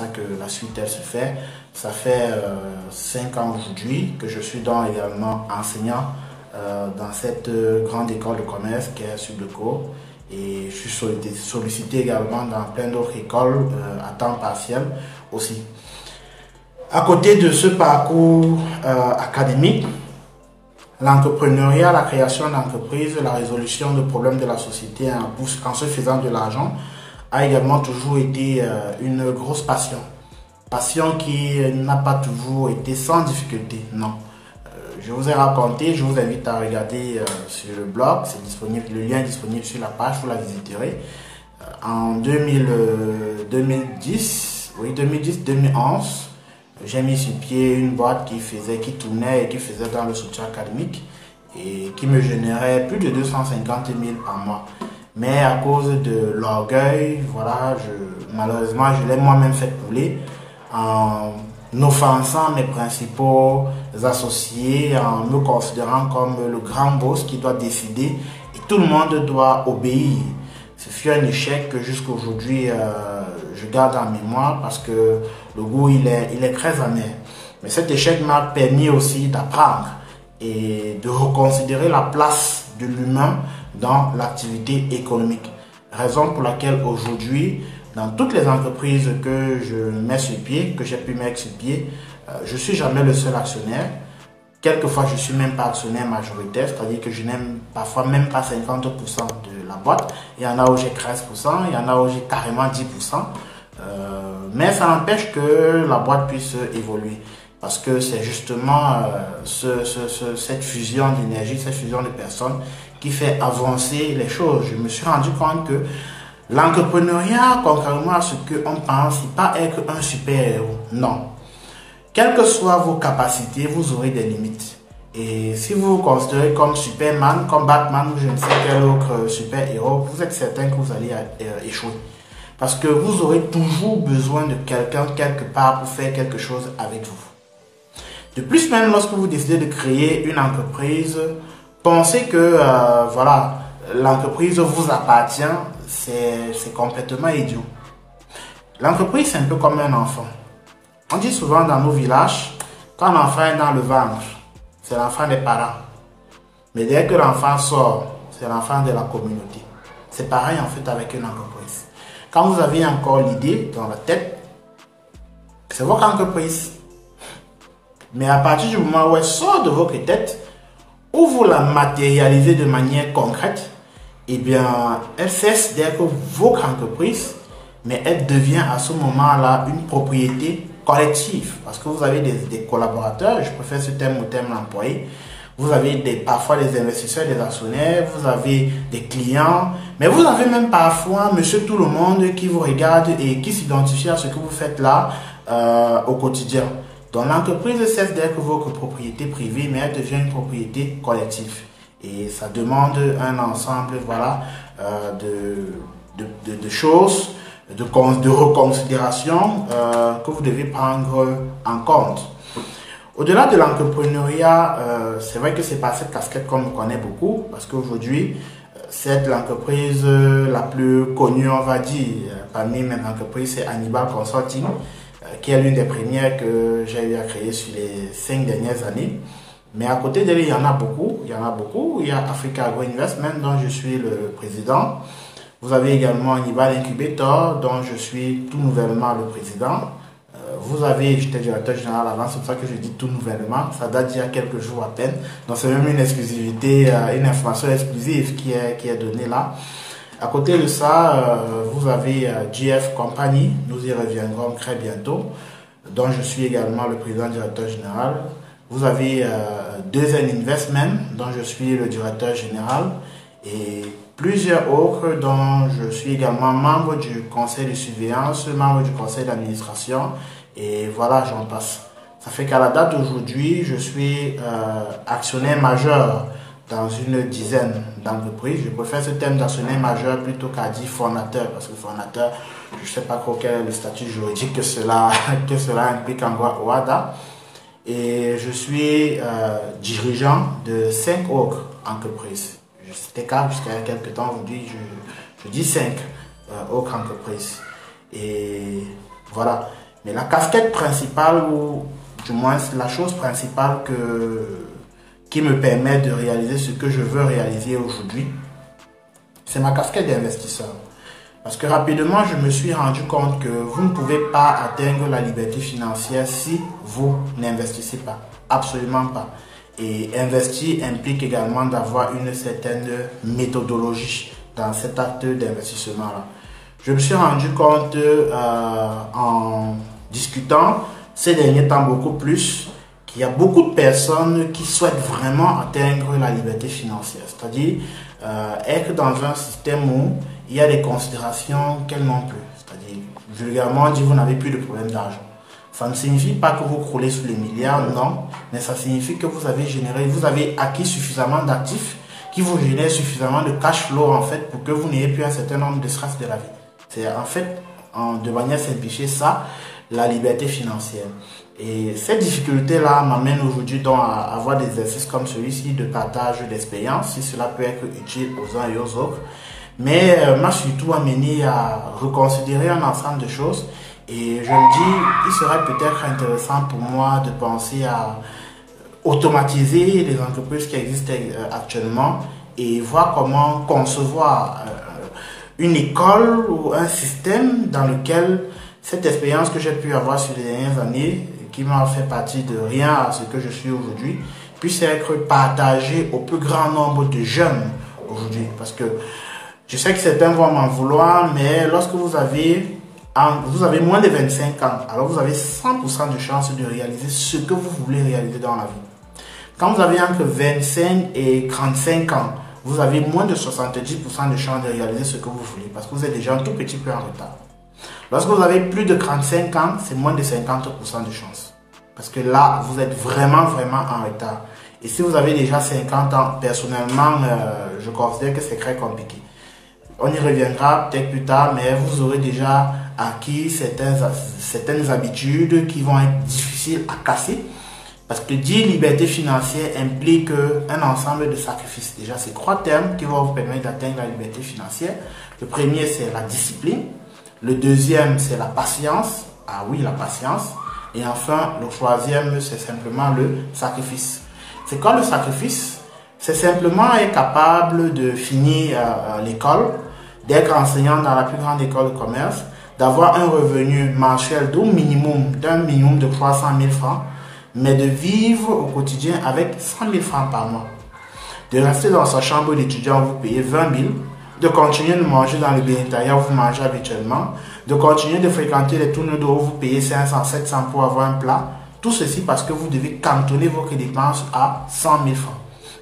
que la suite elle se fait. Ça fait 5 ans aujourd'hui que je suis donc également enseignant dans cette grande école de commerce qui est Subdeco, et je suis sollicité également dans plein d'autres écoles à temps partiel aussi. À côté de ce parcours académique, l'entrepreneuriat, la création d'entreprises, la résolution de problèmes de la société en se faisant de l'argent a également toujours été une grosse passion. Passion qui n'a pas toujours été sans difficulté, non. Je vous ai raconté, je vous invite à regarder sur le blog, c'est disponible, le lien est disponible sur la page, vous la visiterez. En 2010-2011, j'ai mis sur pied une boîte qui tournait et qui faisait dans le soutien académique et qui me générait plus de 250 000 par mois. Mais à cause de l'orgueil, voilà, malheureusement, je l'ai moi-même fait couler en offensant mes principaux associés, en me considérant comme le grand boss qui doit décider et tout le monde doit obéir. Ce fut un échec que jusqu'à aujourd'hui je garde en mémoire parce que le goût il est très amer. Mais cet échec m'a permis aussi d'apprendre et de reconsidérer la place de l'humain dans l'activité économique. Raison pour laquelle aujourd'hui, dans toutes les entreprises que je mets sur pied, que j'ai pu mettre sur pied, je ne suis jamais le seul actionnaire. Quelquefois, je ne suis même pas actionnaire majoritaire, c'est-à-dire que je n'aime parfois même pas 50% de la boîte. Il y en a où j'ai 13%, il y en a où j'ai carrément 10%. Mais ça n'empêche que la boîte puisse évoluer. Parce que c'est justement cette fusion d'énergie, cette fusion de personnes qui fait avancer les choses. Je me suis rendu compte que l'entrepreneuriat, contrairement à ce qu'on pense, n'est pas être un super-héros. Non. Quelles que soient vos capacités, vous aurez des limites. Et si vous vous considérez comme Superman, comme Batman ou je ne sais quel autre super-héros, vous êtes certain que vous allez échouer. Parce que vous aurez toujours besoin de quelqu'un quelque part pour faire quelque chose avec vous. De plus, même lorsque vous décidez de créer une entreprise, pensez que voilà, l'entreprise vous appartient, c'est complètement idiot. L'entreprise, c'est un peu comme un enfant. On dit souvent dans nos villages, quand un enfant est dans le ventre, c'est l'enfant des parents. Mais dès que l'enfant sort, c'est l'enfant de la communauté. C'est pareil en fait avec une entreprise. Quand vous avez encore l'idée dans la tête, c'est votre entreprise. Mais à partir du moment où elle sort de votre tête, où vous la matérialisez de manière concrète, eh bien, elle cesse d'être votre entreprise, mais elle devient à ce moment-là une propriété collective. Parce que vous avez des collaborateurs, je préfère ce terme au terme employé. Vous avez parfois des investisseurs, des actionnaires, vous avez des clients, mais vous avez même parfois monsieur tout le monde qui vous regarde et qui s'identifie à ce que vous faites là au quotidien. Donc l'entreprise cesse d'être votre propriété privée, mais elle devient une propriété collective. Et ça demande un ensemble voilà, de choses, de reconsidération que vous devez prendre en compte. Au-delà de l'entrepreneuriat, c'est vrai que c'est pas cette casquette qu'on me connaît beaucoup, parce qu'aujourd'hui, c'est l'entreprise la plus connue, on va dire, parmi mes entreprises, c'est Hannibal Consulting, qui est l'une des premières que j'ai eu à créer sur les 5 dernières années. Mais à côté d'elle, il y en a beaucoup. Il y a Africa Agro Investment, dont je suis le président. Vous avez également Hannibal Incubator, dont je suis tout nouvellement le président. Vous avez, j'étais directeur général avant, c'est pour ça que je dis tout nouvellement. Ça date d'il y a quelques jours à peine. Donc c'est même une exclusivité, une information exclusive qui est donnée là. À côté de ça, vous avez GF Company, nous y reviendrons très bientôt, dont je suis également le président directeur général. Vous avez 2N Investment, dont je suis le directeur général, et plusieurs autres dont je suis également membre du conseil de surveillance, membre du conseil d'administration, et voilà, j'en passe. Ça fait qu'à la date d'aujourd'hui, je suis actionnaire majeur dans une dizaine d'entreprises. Je préfère ce terme d'actionnaire majeur plutôt qu'à dire fondateur, parce que fondateur, je ne sais pas quel est le statut juridique que cela implique en droit OHADA. Et je suis dirigeant de 5 autres entreprises. C'était cas jusqu'à quelques temps, aujourd'hui je dis 5 autres entreprises. Et voilà. Mais la casquette principale, ou du moins la chose principale qui me permet de réaliser ce que je veux réaliser aujourd'hui, c'est ma casquette d'investisseur. Parce que rapidement, je me suis rendu compte que vous ne pouvez pas atteindre la liberté financière si vous n'investissez pas. Absolument pas. Et investir implique également d'avoir une certaine méthodologie dans cet acte d'investissement-là. Je me suis rendu compte en discutant ces derniers temps beaucoup plus qu'il y a beaucoup de personnes qui souhaitent vraiment atteindre la liberté financière. C'est-à-dire être dans un système où il y a des considérations qu'elles n'ont plus. C'est-à-dire, vulgairement dit, vous n'avez plus de problème d'argent. Ça ne signifie pas que vous croulez sous les milliards, non, mais ça signifie que vous avez acquis suffisamment d'actifs qui vous génèrent suffisamment de cash flow en fait pour que vous n'ayez plus un certain nombre de stress de la vie. C'est en fait, de manière simplifiée, ça, la liberté financière. Et cette difficulté-là m'amène aujourd'hui donc à avoir des exercices comme celui-ci de partage d'expérience, si cela peut être utile aux uns et aux autres, mais m'a surtout amené à reconsidérer un ensemble de choses. Et je me dis, il serait peut-être intéressant pour moi de penser à automatiser les entreprises qui existent actuellement et voir comment concevoir une école ou un système dans lequel cette expérience que j'ai pu avoir sur les dernières années, qui m'a fait partie de rien à ce que je suis aujourd'hui, puisse être partagée au plus grand nombre de jeunes aujourd'hui. Parce que je sais que certains vont m'en vouloir, mais lorsque vous avez moins de 25 ans, alors vous avez 100% de chance de réaliser ce que vous voulez réaliser dans la vie. Quand vous avez entre 25 et 35 ans, vous avez moins de 70% de chance de réaliser ce que vous voulez parce que vous êtes déjà un tout petit peu en retard. Lorsque vous avez plus de 35 ans, c'est moins de 50% de chance. Parce que là, vous êtes vraiment en retard. Et si vous avez déjà 50 ans, personnellement, je considère que c'est très compliqué. On y reviendra peut-être plus tard, mais vous aurez déjà acquis certaines habitudes qui vont être difficiles à casser. Parce que dire liberté financière implique un ensemble de sacrifices. Déjà, c'est 3 termes qui vont vous permettre d'atteindre la liberté financière. Le premier, c'est la discipline. Le deuxième, c'est la patience. Ah oui, la patience. Et enfin, le troisième, c'est simplement le sacrifice. C'est quoi le sacrifice? C'est simplement être capable de finir l'école, d'être enseignant dans la plus grande école de commerce, d'avoir un revenu mensuel d'un minimum de 300 000 francs, mais de vivre au quotidien avec 100 000 francs par mois. De rester dans sa chambre d'étudiant où vous payez 20 000, de continuer de manger dans le bénétariat où vous mangez habituellement, de continuer de fréquenter les tournées d'eau où vous payez 500, 700 pour avoir un plat. Tout ceci parce que vous devez cantonner votre dépense à 100 000 francs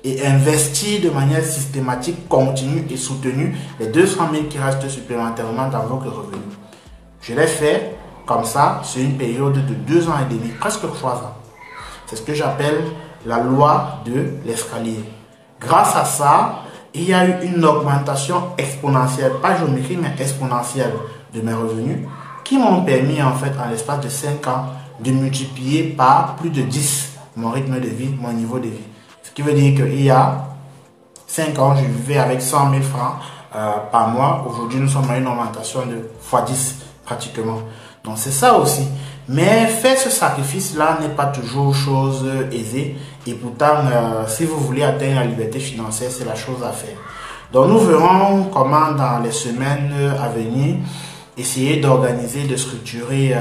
et investir de manière systématique, continue et soutenue les 200 000 qui restent supplémentairement dans votre revenu. Je l'ai fait comme ça sur une période de 2 ans et demi, presque 3 ans. C'est ce que j'appelle la loi de l'escalier. Grâce à ça, il y a eu une augmentation exponentielle, pas géométrique mais exponentielle de mes revenus qui m'ont permis en fait en l'espace de 5 ans de multiplier par plus de 10 mon rythme de vie, mon niveau de vie. Ce qui veut dire qu'il y a 5 ans, je vivais avec 100 000 francs par mois. Aujourd'hui, nous sommes à une augmentation de x10 pratiquement. Donc c'est ça aussi. Mais faire ce sacrifice-là n'est pas toujours chose aisée. Et pourtant, si vous voulez atteindre la liberté financière, c'est la chose à faire. Donc nous verrons comment dans les semaines à venir, essayer d'organiser, de structurer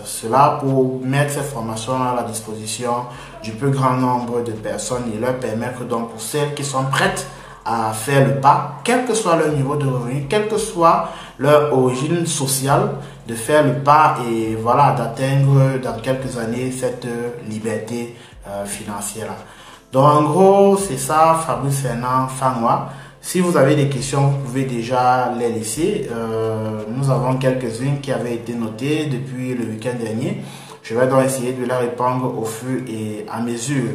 cela pour mettre cette formation à la disposition du plus grand nombre de personnes et leur permettre donc pour celles qui sont prêtes à faire le pas, quel que soit leur niveau de revenu, quelle que soit leur origine sociale, de faire le pas et voilà, d'atteindre dans quelques années cette liberté financière. Donc en gros, c'est ça, Fabrice Fernand Fanwa. Si vous avez des questions, vous pouvez déjà les laisser. Nous avons quelques-unes qui avaient été notées depuis le week-end dernier. Je vais donc essayer de les répondre au fur et à mesure.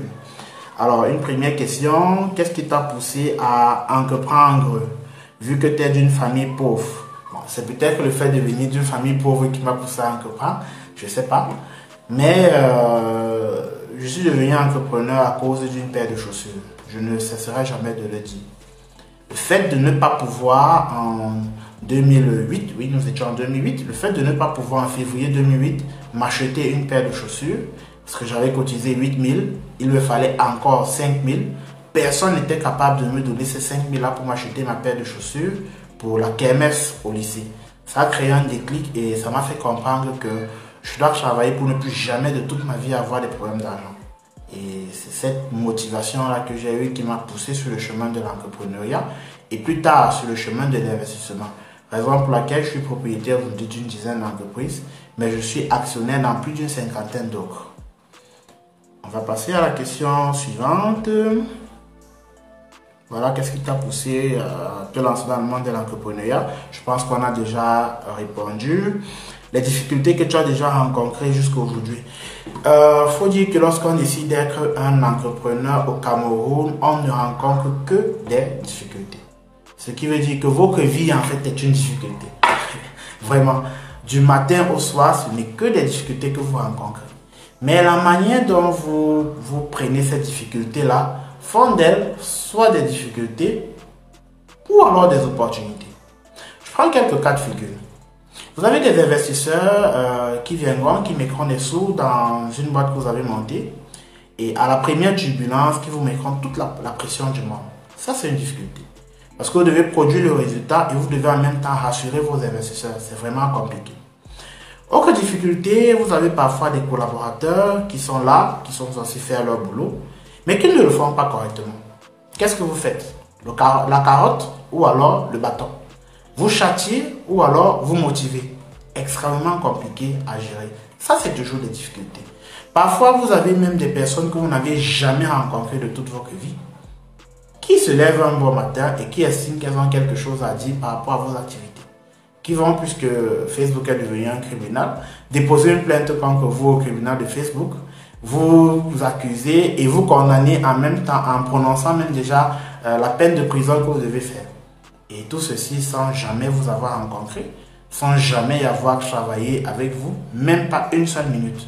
Alors, une première question, qu'est-ce qui t'a poussé à entreprendre vu que tu es d'une famille pauvre? Bon, c'est peut-être le fait de venir d'une famille pauvre qui m'a poussé à entreprendre, je ne sais pas. Mais je suis devenu entrepreneur à cause d'une paire de chaussures. Je ne cesserai jamais de le dire. Le fait de ne pas pouvoir en 2008, oui nous étions en 2008, le fait de ne pas pouvoir en février 2008 m'acheter une paire de chaussures, parce que j'avais cotisé 8 000, il me fallait encore 5 000. Personne n'était capable de me donner ces 5 000 là pour m'acheter ma paire de chaussures pour la kermesse au lycée. Ça a créé un déclic et ça m'a fait comprendre que je dois travailler pour ne plus jamais de toute ma vie avoir des problèmes d'argent. Et c'est cette motivation-là que j'ai eue qui m'a poussé sur le chemin de l'entrepreneuriat et plus tard sur le chemin de l'investissement. Raison pour laquelle je suis propriétaire d'une dizaine d'entreprises, mais je suis actionnaire dans plus d'une cinquantaine d'autres. On va passer à la question suivante. Voilà, qu'est-ce qui t'a poussé à te lancer dans le monde de l'entrepreneuriat? Je pense qu'on a déjà répondu. Les difficultés que tu as déjà rencontrées jusqu'à aujourd'hui. Faut dire que lorsqu'on décide d'être un entrepreneur au Cameroun, on ne rencontre que des difficultés. Ce qui veut dire que votre vie en fait est une difficulté. Vraiment, du matin au soir, ce n'est que des difficultés que vous rencontrez. Mais la manière dont vous prenez ces difficultés-là font d'elles soit des difficultés ou alors des opportunités. Je prends quelques cas de figure. Vous avez des investisseurs qui viendront, qui mettront des sous dans une boîte que vous avez montée et à la première turbulence, qui vous mettront toute la pression du monde. Ça, c'est une difficulté. Parce que vous devez produire le résultat et vous devez en même temps rassurer vos investisseurs. C'est vraiment compliqué. Autre difficulté, vous avez parfois des collaborateurs qui sont là, qui sont censés faire leur boulot, mais qui ne le font pas correctement. Qu'est-ce que vous faites? La carotte ou alors le bâton? Vous châtiez ou alors vous motivez? Extrêmement compliqué à gérer. Ça, c'est toujours des difficultés. Parfois, vous avez même des personnes que vous n'avez jamais rencontrées de toute votre vie, qui se lèvent un bon matin et qui estiment qu'elles ont quelque chose à dire par rapport à vos activités. Qui vont, puisque Facebook est devenu un criminel, déposer une plainte contre vous au tribunal de Facebook, vous accusez et vous condamnez en même temps en prononçant même déjà la peine de prison que vous devez faire. Et tout ceci sans jamais vous avoir rencontré, sans jamais avoir travaillé avec vous, même pas une seule minute.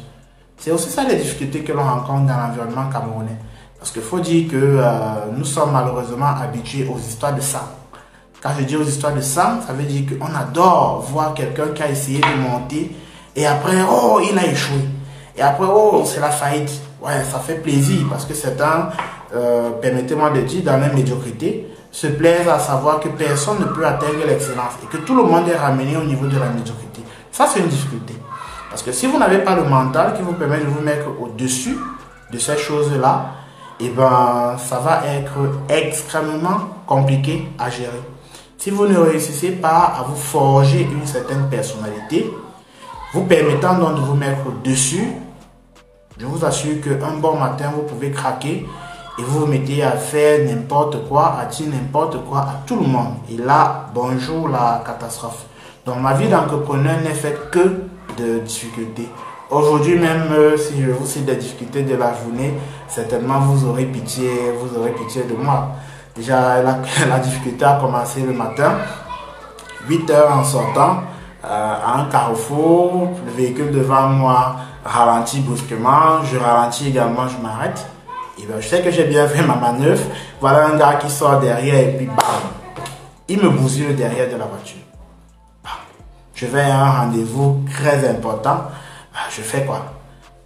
C'est aussi ça les difficultés que l'on rencontre dans l'environnement camerounais. Parce qu'il faut dire que nous sommes malheureusement habitués aux histoires de sang. Quand je dis aux histoires de sang, ça veut dire qu'on adore voir quelqu'un qui a essayé de monter et après, oh, il a échoué. Et après, oh, c'est la faillite. Ouais, ça fait plaisir parce que certains, permettez-moi de dire, dans la médiocrité, se plaisent à savoir que personne ne peut atteindre l'excellence et que tout le monde est ramené au niveau de la médiocrité. Ça, c'est une difficulté. Parce que si vous n'avez pas le mental qui vous permet de vous mettre au-dessus de ces choses-là, eh ben, ça va être extrêmement compliqué à gérer. Si vous ne réussissez pas à vous forger une certaine personnalité, vous permettant donc de vous mettre au-dessus, je vous assure qu'un bon matin, vous pouvez craquer et vous vous mettez à faire n'importe quoi, à dire n'importe quoi à tout le monde. Et là, bonjour la catastrophe. Donc ma vie d'entrepreneur n'est faite que de difficultés. Aujourd'hui même, si je vous cite des difficultés de la journée, certainement vous aurez pitié de moi. Déjà, la difficulté a commencé le matin, 8 heures en sortant, à un carrefour, le véhicule devant moi ralentit brusquement, je ralentis également, je m'arrête. Et ben, je sais que j'ai bien fait ma manœuvre. Voilà un gars qui sort derrière et puis bam, il me bousille le derrière de la voiture. Bam. Je vais à un rendez-vous très important. Je fais quoi?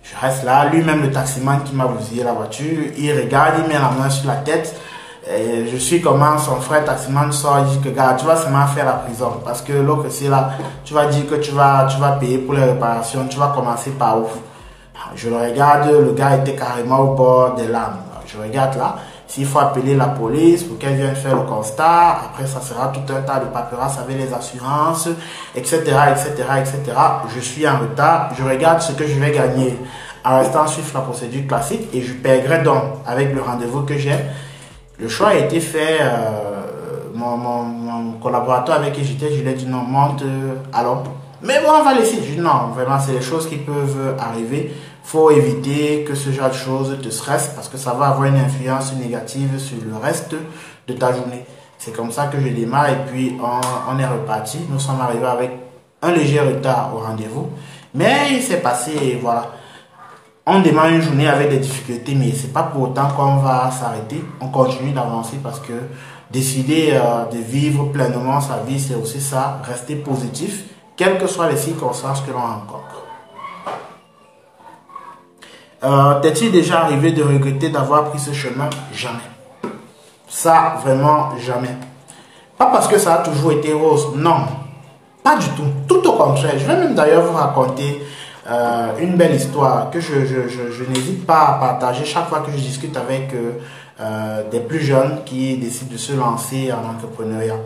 Je reste là, lui-même le taximan qui m'a bousillé la voiture, il regarde, il met la main sur la tête. Et je suis comment son frère taximan sort, il dit que gars, tu vas seulement faire la prison. Parce que l'autre c'est là, tu vas dire que tu vas payer pour les réparations, tu vas commencer par où? Je le regarde, le gars était carrément au bord des larmes. Je regarde là, s'il faut appeler la police pour qu'elle vienne faire le constat, après ça sera tout un tas de paperasse avec les assurances, etc., etc., etc. Je suis en retard, je regarde ce que je vais gagner en restant suivre la procédure classique et je paierai donc avec le rendez-vous que j'ai. Le choix a été fait, mon collaborateur avec qui j'étais, je lui ai dit non, monte, allons. Mais bon, on va laisser. Je dis non, vraiment, c'est des choses qui peuvent arriver. Il faut éviter que ce genre de choses te stresse parce que ça va avoir une influence négative sur le reste de ta journée. C'est comme ça que je démarre et puis on est reparti. Nous sommes arrivés avec un léger retard au rendez-vous. Mais il s'est passé et voilà. On démarre une journée avec des difficultés, mais ce n'est pas pour autant qu'on va s'arrêter. On continue d'avancer parce que décider de vivre pleinement sa vie, c'est aussi ça, rester positif, quelles que soient les circonstances que l'on rencontre. T'es-il déjà arrivé de regretter d'avoir pris ce chemin? Jamais. Ça, vraiment, jamais. Pas parce que ça a toujours été rose, non. Pas du tout. Tout au contraire. Je vais même d'ailleurs vous raconter une belle histoire que je n'hésite pas à partager chaque fois que je discute avec des plus jeunes qui décident de se lancer en entrepreneuriat.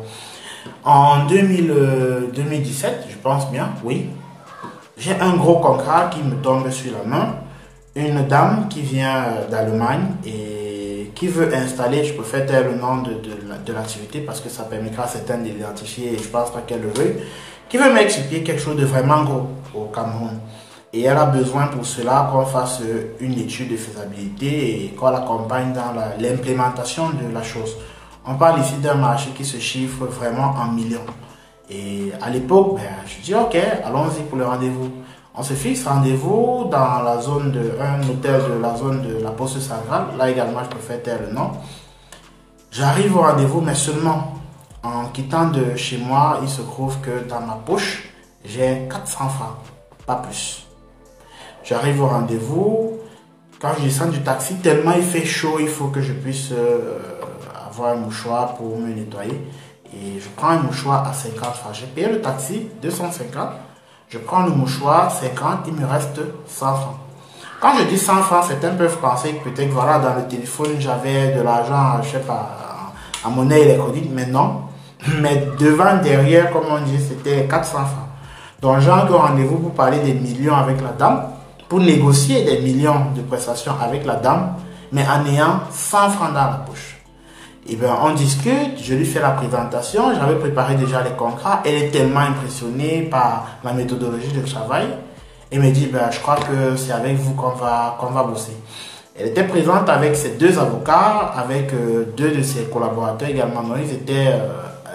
En 2017, je pense bien, oui, j'ai un gros contrat qui me tombe sur la main. Une dame qui vient d'Allemagne et qui veut installer, je préfère taire le nom de l'activité parce que ça permettra à certains de l'identifier et je pense pas qu'elle le veuille, qui veut m'expliquer quelque chose de vraiment gros au Cameroun. Et elle a besoin pour cela qu'on fasse une étude de faisabilité et qu'on l'accompagne dans l'implémentation de la chose. On parle ici d'un marché qui se chiffre vraiment en millions. Et à l'époque, je dis ok, allons-y pour le rendez-vous. On se fixe rendez-vous dans la zone de un hôtel de la zone de la Poste Centrale. Là également, je préfère taire le nom. J'arrive au rendez-vous, mais seulement en quittant de chez moi, il se trouve que dans ma poche, j'ai 400 francs, pas plus. J'arrive au rendez-vous. Quand je descends du taxi, tellement il fait chaud, il faut que je puisse avoir un mouchoir pour me nettoyer. Et je prends un mouchoir à 50 francs. J'ai payé le taxi 250. Je prends le mouchoir 50, il me reste 100 francs. Quand je dis 100 francs, certains peuvent penser que peut-être voilà, dans le téléphone j'avais de l'argent, je sais pas, en monnaie électronique, mais non. Mais devant, derrière, comme on dit, c'était 400 francs. Donc j'ai encore rendez-vous pour parler des millions avec la dame, pour négocier des millions de prestations avec la dame, mais en ayant 100 francs dans la poche. Et bien, on discute, je lui fais la présentation, j'avais préparé déjà les contrats, elle est tellement impressionnée par ma méthodologie de travail, elle me dit, je crois que c'est avec vous qu'on va bosser. Elle était présente avec ses deux avocats, avec deux de ses collaborateurs également, donc ils étaient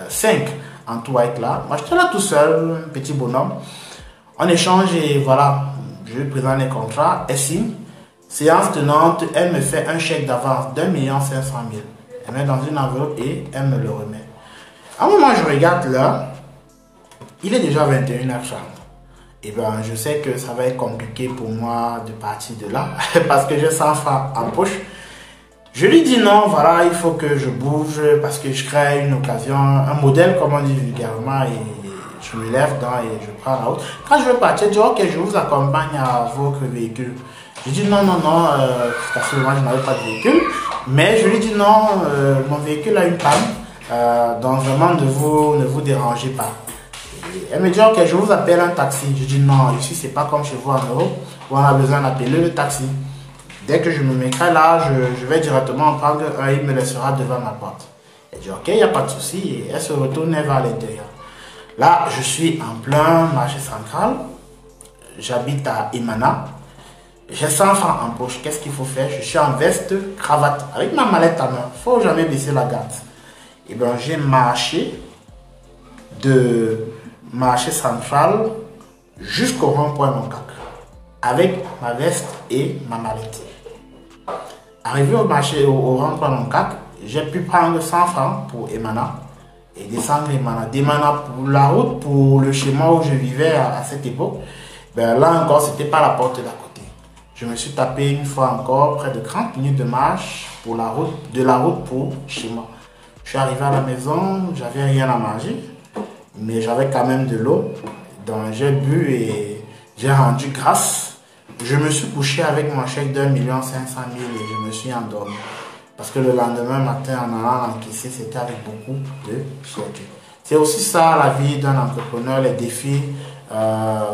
5 en tout avec là. Moi, j'étais là tout seul, un petit bonhomme. On échange et voilà, je lui présente les contrats, elle signe. Séance tenante, elle me fait un chèque d'avance d'1,5 million. Elle met dans une enveloppe et elle me le remet. À un moment, je regarde là, il est déjà 21h30. Et bien, je sais que ça va être compliqué pour moi de partir de là, parce que j'ai 100 francs en poche. Je lui dis non, voilà, il faut que je bouge, parce que je crée une occasion, un modèle, comme on dit vulgairement, et je me lève dedans et je prends la route. Quand je veux partir, je dis ok, je vous accompagne à votre véhicule. Je dis non, parce que moi je n'avais pas de véhicule. Mais je lui dis non, mon véhicule a une panne, donc vraiment ne vous dérangez pas. Et elle me dit ok, je vous appelle un taxi. Je dis non, ici c'est pas comme chez vous en Europe où on a besoin d'appeler le taxi. Dès que je me mettrai là, je vais directement en prendre un, il me laissera devant ma porte. Elle dit ok, il n'y a pas de souci, et elle se retourne vers l'intérieur. Là, je suis en plein marché central, j'habite à Emana. J'ai 100 francs en poche, qu'est-ce qu'il faut faire? Je suis en veste, cravate, avec ma mallette à main. Il ne faut jamais baisser la garde. Et bien, j'ai marché de marché central jusqu'au rond-point Moncac, avec ma veste et ma mallette. Arrivé au marché, au rond-point Moncac, j'ai pu prendre 100 francs pour Emana et descendre Emana. D'Emana pour la route, pour le schéma où je vivais à cette époque, ben là encore, c'était pas la porte d'à côté. Je me suis tapé une fois encore près de 30 minutes de marche pour de la route pour chez moi. Je suis arrivé à la maison, j'avais rien à manger, mais j'avais quand même de l'eau. Donc j'ai bu et j'ai rendu grâce. Je me suis couché avec mon chèque d'1,5 million et je me suis endormi. Parce que le lendemain matin, en allant encaisser, c'était avec beaucoup de fierté. C'est aussi ça la vie d'un entrepreneur, les défis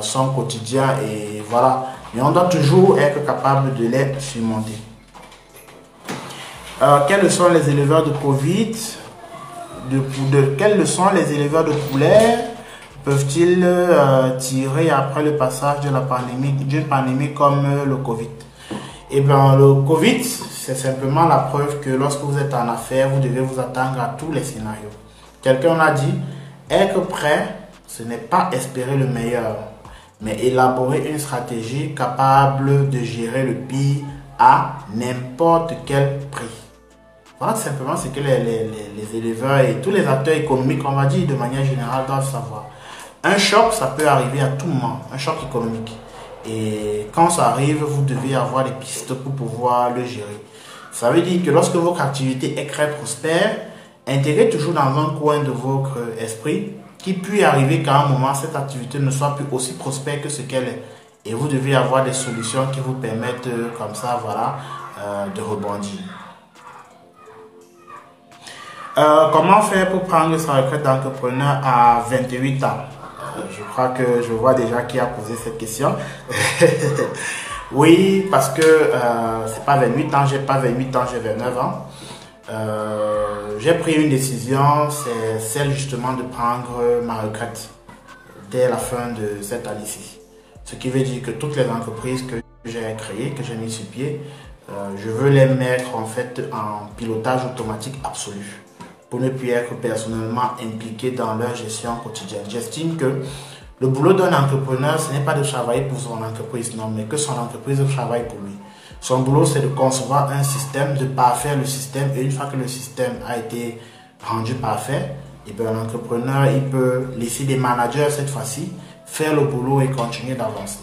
sont quotidiens et voilà. Mais on doit toujours être capable de les surmonter. Quelles leçons les éleveurs de Covid, quelles leçons les éleveurs de poulets peuvent-ils tirer après le passage de la pandémie, d'une pandémie comme le Covid? Eh bien, le Covid, c'est simplement la preuve que lorsque vous êtes en affaires, vous devez vous attendre à tous les scénarios. Quelqu'un l'a dit, être prêt, ce n'est pas espérer le meilleur, mais élaborer une stratégie capable de gérer le pire à n'importe quel prix. Voilà simplement ce que les éleveurs et tous les acteurs économiques, on va dire de manière générale, doivent savoir. Un choc, ça peut arriver à tout moment, un choc économique. Et quand ça arrive, vous devez avoir des pistes pour pouvoir le gérer. Ça veut dire que lorsque votre activité est très prospère, intégrez toujours dans un coin de votre esprit qu'il puisse arriver qu'à un moment, cette activité ne soit plus aussi prospère que ce qu'elle est. Et vous devez avoir des solutions qui vous permettent comme ça, voilà, de rebondir. Comment faire pour prendre sa retraite d'entrepreneur à 28 ans? Je crois que je vois déjà qui a posé cette question. Oui, parce que c'est pas 28 ans, j'ai pas 28 ans, j'ai 29 ans. J'ai pris une décision, c'est celle justement de prendre ma retraite dès la fin de cette année-ci. Ce qui veut dire que toutes les entreprises que j'ai créées, que j'ai mises sur pied, je veux les mettre en fait en pilotage automatique absolu pour ne plus être personnellement impliqué dans leur gestion quotidienne. J'estime que le boulot d'un entrepreneur, ce n'est pas de travailler pour son entreprise, non, mais que son entreprise travaille pour lui. Son boulot, c'est de concevoir un système, de parfaire le système, et une fois que le système a été rendu parfait, et bien l'entrepreneur, il peut laisser des managers cette fois-ci faire le boulot et continuer d'avancer.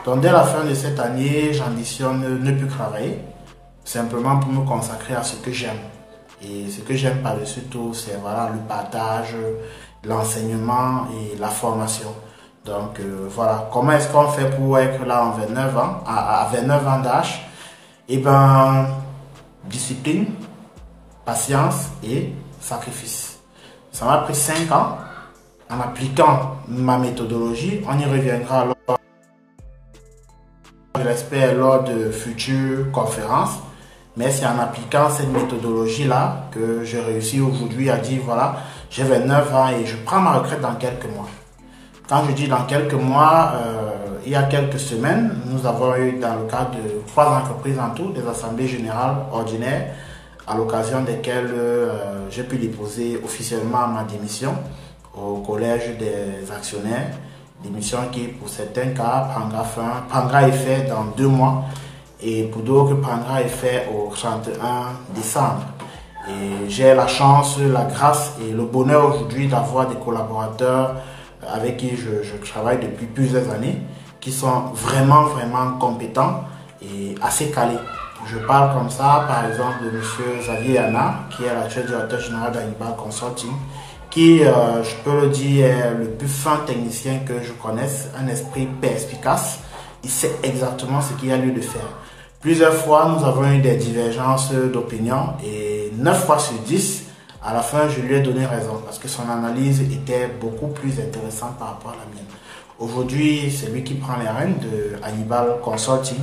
Donc dès la fin de cette année, j'ambitionne ne plus travailler, simplement pour me consacrer à ce que j'aime. Et ce que j'aime par-dessus tout, c'est voilà, le partage, l'enseignement et la formation. Donc voilà, comment est-ce qu'on fait pour être là en 29 ans, à 29 ans d'âge? Eh bien, discipline, patience et sacrifice. Ça m'a pris 5 ans en appliquant ma méthodologie. On y reviendra lors, je l'espère, lors de futures conférences. Mais c'est en appliquant cette méthodologie-là que j'ai réussi aujourd'hui à dire, voilà, j'ai 29 ans et je prends ma retraite dans quelques mois. Quand je dis dans quelques mois, il y a quelques semaines, nous avons eu dans le cadre de 3 entreprises en tout, des assemblées générales ordinaires, à l'occasion desquelles j'ai pu déposer officiellement ma démission au collège des actionnaires. Démission qui, pour certains cas, prendra effet dans 2 mois. Et pour d'autres, prendra effet au 31 décembre. Et j'ai la chance, la grâce et le bonheur aujourd'hui d'avoir des collaborateurs avec qui je travaille depuis plusieurs années, qui sont vraiment compétents et assez calés. Je parle comme ça, par exemple, de M. Xavier Yana, qui est l'actuel directeur général d'Hannibal Consulting, qui, je peux le dire, est le plus fin technicien que je connaisse, un esprit perspicace. Il sait exactement ce qu'il y a lieu de faire. Plusieurs fois, nous avons eu des divergences d'opinion et 9 fois sur 10, à la fin, je lui ai donné raison parce que son analyse était beaucoup plus intéressante par rapport à la mienne. Aujourd'hui, c'est lui qui prend les rênes de Hannibal Consulting.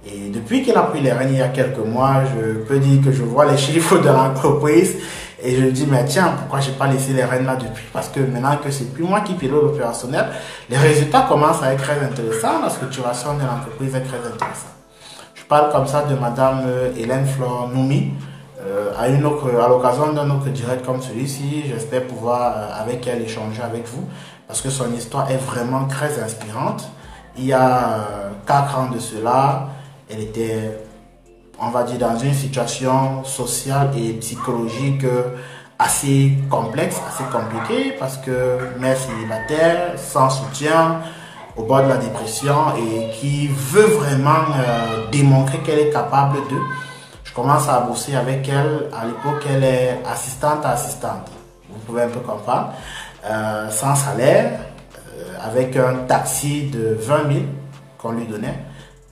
Et depuis qu'il a pris les rênes il y a quelques mois, je peux dire que je vois les chiffres de l'entreprise et je me dis, mais tiens, pourquoi je n'ai pas laissé les rênes là depuis? Parce que maintenant que c'est plus moi qui pilote l'opérationnel, les résultats commencent à être très intéressants, la structuration de l'entreprise est très intéressante. Je parle comme ça de Madame Hélène Flore Noumi, à l'occasion d'un autre direct comme celui-ci. J'espère pouvoir avec elle échanger avec vous parce que son histoire est vraiment très inspirante. Il y a 4 ans de cela, elle était, on va dire, dans une situation sociale et psychologique assez complexe, assez compliquée parce que mère célibataire, sans soutien, au bord de la dépression et qui veut vraiment démontrer qu'elle est capable de. Je commence à bosser avec elle. À l'époque, elle est assistante à assistante. Vous pouvez un peu comprendre. Sans salaire, avec un taxi de 20 000 qu'on lui donnait.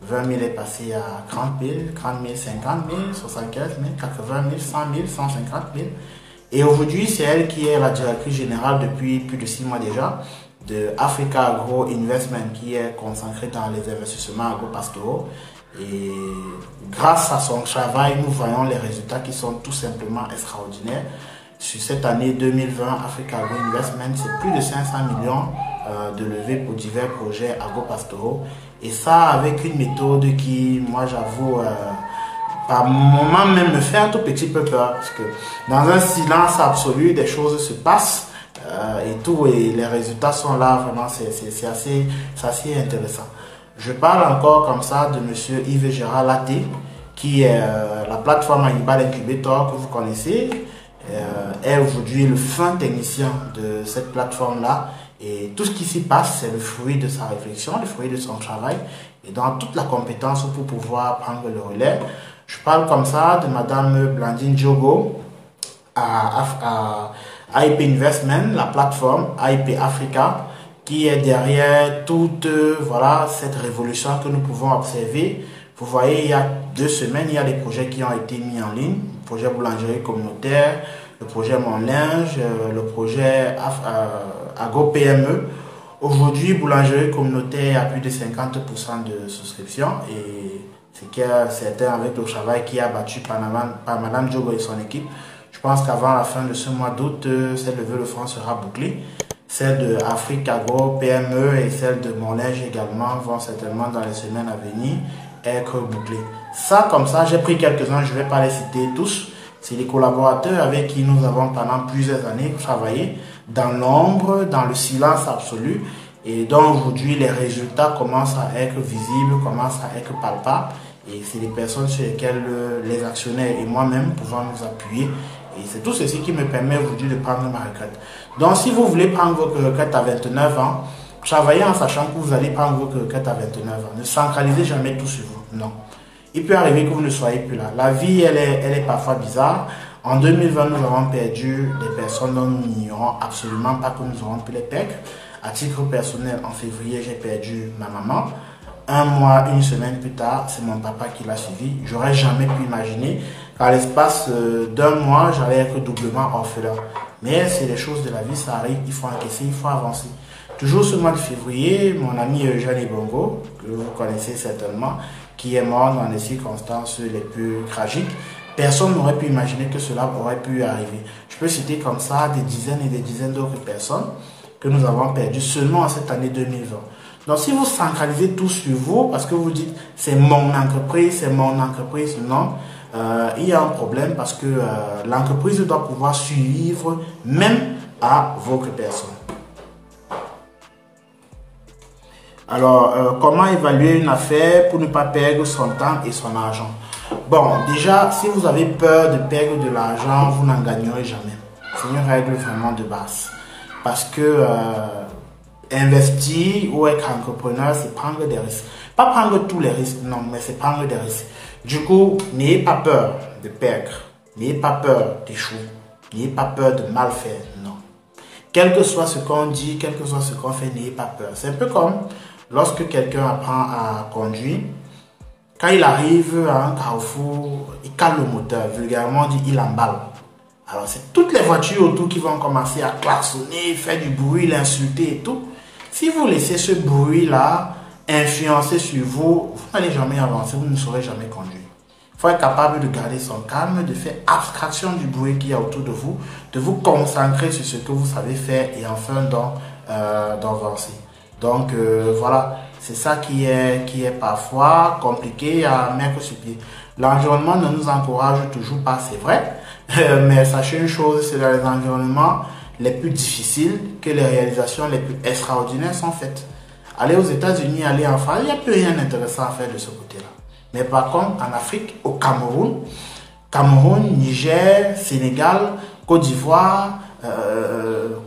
20 000 est passé à 30 000, 30 000, 50 000, 75 000, 80 000, 100 000, 150 000. Et aujourd'hui, c'est elle qui est la directrice générale depuis plus de 6 mois déjà de Africa Agro Investment, qui est consacrée dans les investissements agro-pastoraux. Et grâce à son travail, nous voyons les résultats qui sont tout simplement extraordinaires. Sur cette année 2020, Africa Agro Investment, c'est plus de 500 millions de levées pour divers projets agro-pastoraux. Et ça, avec une méthode qui, moi j'avoue, par moment même me fait un tout petit peu peur. Parce que dans un silence absolu, des choses se passent. Et tout, et les résultats sont là, vraiment, c'est assez intéressant. Je parle encore comme ça de M. Yves Gérard Laté, qui est la plateforme Hannibal Incubator que vous connaissez, est aujourd'hui le fin technicien de cette plateforme-là. Et tout ce qui s'y passe, c'est le fruit de sa réflexion, le fruit de son travail. et dans toute la compétence pour pouvoir prendre le relais. Je parle comme ça de Madame Blandine Diogo à AIP Investment, la plateforme AIP Africa, qui est derrière toute voilà, cette révolution que nous pouvons observer. Vous voyez, il y a 2 semaines, il y a des projets qui ont été mis en ligne. Le projet boulangerie communautaire, le projet Mon Linge, le projet Agro PME. Aujourd'hui, boulangerie communautaire a plus de 50% de souscription et c'est qu'il y a certains avec le travail qui a battu par Madame Diogo et son équipe. Je pense qu'avant la fin de ce mois d'août, cette levée de fonds sera bouclée. Celle de Afrique Agro PME et celle de Mon Linge également vont certainement dans les semaines à venir être bouclées. Ça, comme ça, j'ai pris quelques-uns, je ne vais pas les citer tous. C'est les collaborateurs avec qui nous avons pendant plusieurs années travaillé dans l'ombre, dans le silence absolu, et dont aujourd'hui les résultats commencent à être visibles, commencent à être palpables. Et c'est des personnes sur lesquelles les actionnaires et moi-même pouvons nous appuyer. Et c'est tout ceci qui me permet aujourd'hui de prendre ma retraite. Donc si vous voulez prendre votre retraite à 29 ans, travaillez en sachant que vous allez prendre votre retraite à 29 ans. Ne centralisez jamais tout sur vous. Non. Il peut arriver que vous ne soyez plus là. La vie, elle est parfois bizarre. En 2020, nous avons perdu des personnes dont nous n'ignorons absolument pas que nous aurons pu les perdre. À titre personnel, en février, j'ai perdu ma maman. 1 mois, 1 semaine plus tard, c'est mon papa qui l'a suivi. J'aurais jamais pu imaginer qu'à l'espace d'1 mois, j'allais être doublement orphelin. Mais c'est les choses de la vie, ça arrive, il faut encaisser, il faut avancer. Toujours ce mois de février, mon ami Eugène Ebongo, que vous connaissez certainement, qui est mort dans des circonstances les plus tragiques. Personne n'aurait pu imaginer que cela aurait pu arriver. Je peux citer comme ça des dizaines et des dizaines d'autres personnes que nous avons perdues seulement en cette année 2020. Donc si vous centralisez tout sur vous, parce que vous dites c'est mon entreprise, non, il y a un problème parce que l'entreprise doit pouvoir suivre même à votre personne. Alors, comment évaluer une affaire pour ne pas perdre son temps et son argent? Bon, déjà, si vous avez peur de perdre de l'argent, vous n'en gagnerez jamais. C'est une règle vraiment de base. Parce que investir ou être entrepreneur, c'est prendre des risques. Pas prendre tous les risques, non, mais c'est prendre des risques. Du coup, n'ayez pas peur de perdre. N'ayez pas peur d'échouer. N'ayez pas peur de mal faire, non. Quel que soit ce qu'on dit, quel que soit ce qu'on fait, n'ayez pas peur. C'est un peu comme lorsque quelqu'un apprend à conduire. Quand il arrive à un carrefour, il cale le moteur. Vulgairement dit, il emballe. Alors, c'est toutes les voitures autour qui vont commencer à klaxonner, faire du bruit, l'insulter et tout. Si vous laissez ce bruit-là influencer sur vous, vous n'allez jamais avancer, vous ne saurez jamais conduire. Il faut être capable de garder son calme, de faire abstraction du bruit qu'il y a autour de vous, de vous concentrer sur ce que vous savez faire et enfin d'avancer. Donc, voilà, c'est ça qui est parfois compliqué à mettre sur pied. L'environnement ne nous encourage toujours pas, c'est vrai. Mais sachez une chose, c'est dans les environnements les plus difficiles que les réalisations les plus extraordinaires sont faites. Aller aux États-Unis, aller en France, il n'y a plus rien d'intéressant à faire de ce côté-là. Mais par contre, en Afrique, au Cameroun, Niger, Sénégal, Côte d'Ivoire,